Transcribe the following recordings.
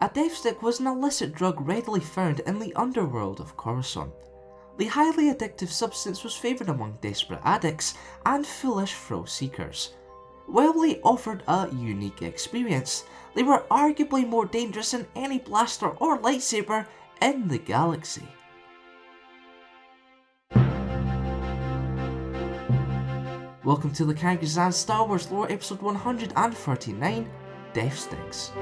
A death stick was an illicit drug readily found in the underworld of Coruscant. The highly addictive substance was favoured among desperate addicts and foolish thrill seekers. While they offered a unique experience, they were arguably more dangerous than any blaster or lightsaber in the galaxy. Welcome to the CXXXIX Star Wars Lore episode 139, Death Sticks.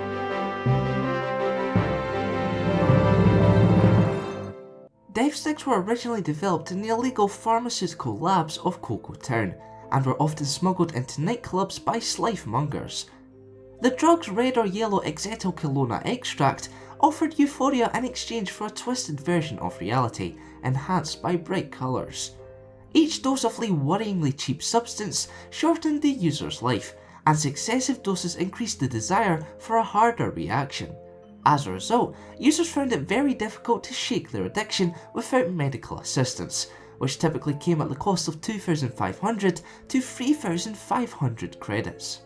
Death sticks were originally developed in the illegal pharmaceutical labs of Cocoa Town, and were often smuggled into nightclubs by slife-mongers. The drug's red or yellow acetylcholona extract offered euphoria in exchange for a twisted version of reality, enhanced by bright colours. Each dose of the worryingly cheap substance shortened the user's life, and successive doses increased the desire for a harder reaction. As a result, users found it very difficult to shake their addiction without medical assistance, which typically came at the cost of 2,500 to 3,500 credits.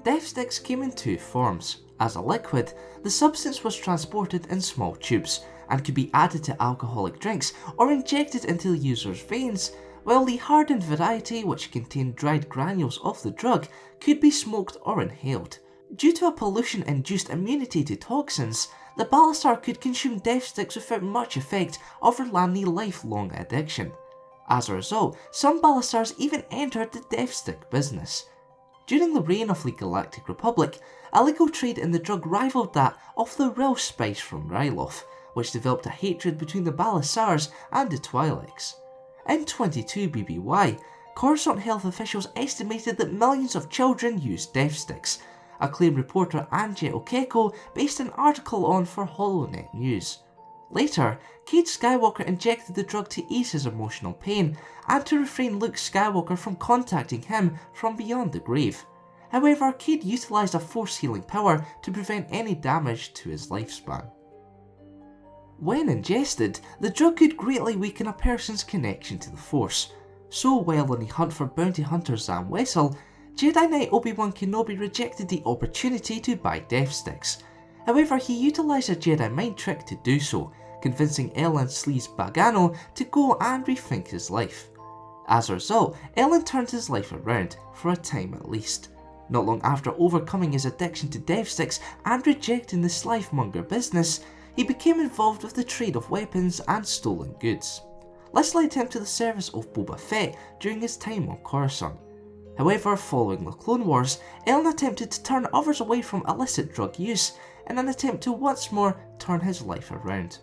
Death sticks came in two forms. As a liquid, the substance was transported in small tubes and could be added to alcoholic drinks or injected into the user's veins, while the hardened variety, which contained dried granules of the drug, could be smoked or inhaled. Due to a pollution-induced immunity to toxins, the ballastar could consume death sticks without much effect or land the lifelong addiction. As a result, some ballastars even entered the death stick business. During the reign of the Galactic Republic, illegal trade in the drug rivaled that of the real spice from Ryloth, which developed a hatred between the ballastars and the Twi'leks. In 22 BBY, Coruscant health officials estimated that millions of children used death sticks. Acclaimed reporter Angie Okeko based an article on for HoloNet News. Later, Cade Skywalker injected the drug to ease his emotional pain and to refrain Luke Skywalker from contacting him from beyond the grave. However, Cade utilised a force healing power to prevent any damage to his lifespan. When ingested, the drug could greatly weaken a person's connection to the Force. So while on the hunt for bounty hunter Zam Wesell, Jedi Knight Obi-Wan Kenobi rejected the opportunity to buy death sticks. However, he utilised a Jedi mind trick to do so, convincing Ellen Sleaze Bagano to go and rethink his life. As a result, Ellen turned his life around, for a time at least. Not long after overcoming his addiction to death sticks and rejecting the slife-monger business, he became involved with the trade of weapons and stolen goods. This led him to the service of Boba Fett during his time on Coruscant. However, following the Clone Wars, Ellen attempted to turn others away from illicit drug use in an attempt to once more turn his life around.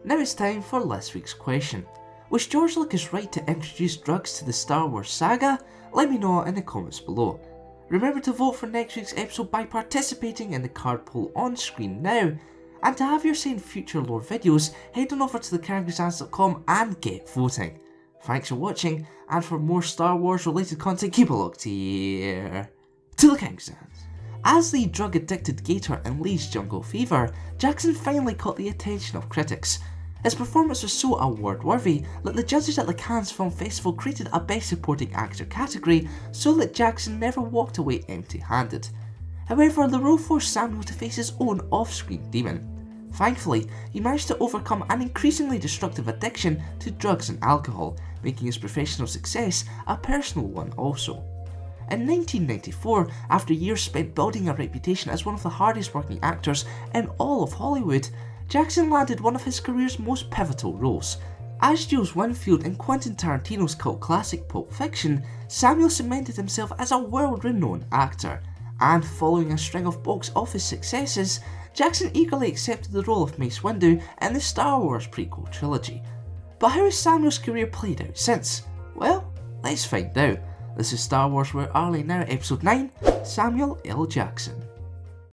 Now it's time for this week's question. Was George Lucas right to introduce drugs to the Star Wars saga? Let me know in the comments below. Remember to vote for next week's episode by participating in the card poll on screen now. And to have your say in future lore videos, head on over to thecharactersans.com and get voting. Thanks for watching, and for more Star Wars related content, keep a look here to the CXXXIX. As the drug-addicted gator in Lee's Jungle Fever, Jackson finally caught the attention of critics. His performance was so award-worthy that the judges at the Cannes Film Festival created a Best Supporting Actor category so that Jackson never walked away empty-handed. However, the role forced Samuel to face his own off-screen demon. Thankfully, he managed to overcome an increasingly destructive addiction to drugs and alcohol, making his professional success a personal one also. In 1994, after years spent building a reputation as one of the hardest working actors in all of Hollywood, Jackson landed one of his career's most pivotal roles. As Jules Winfield in Quentin Tarantino's cult classic Pulp Fiction, Samuel cemented himself as a world-renowned actor, and following a string of box office successes, Jackson eagerly accepted the role of Mace Windu in the Star Wars prequel trilogy. But how has Samuel's career played out since? Well, let's find out. This is Star Wars Where Are They Now Episode 9, Samuel L. Jackson.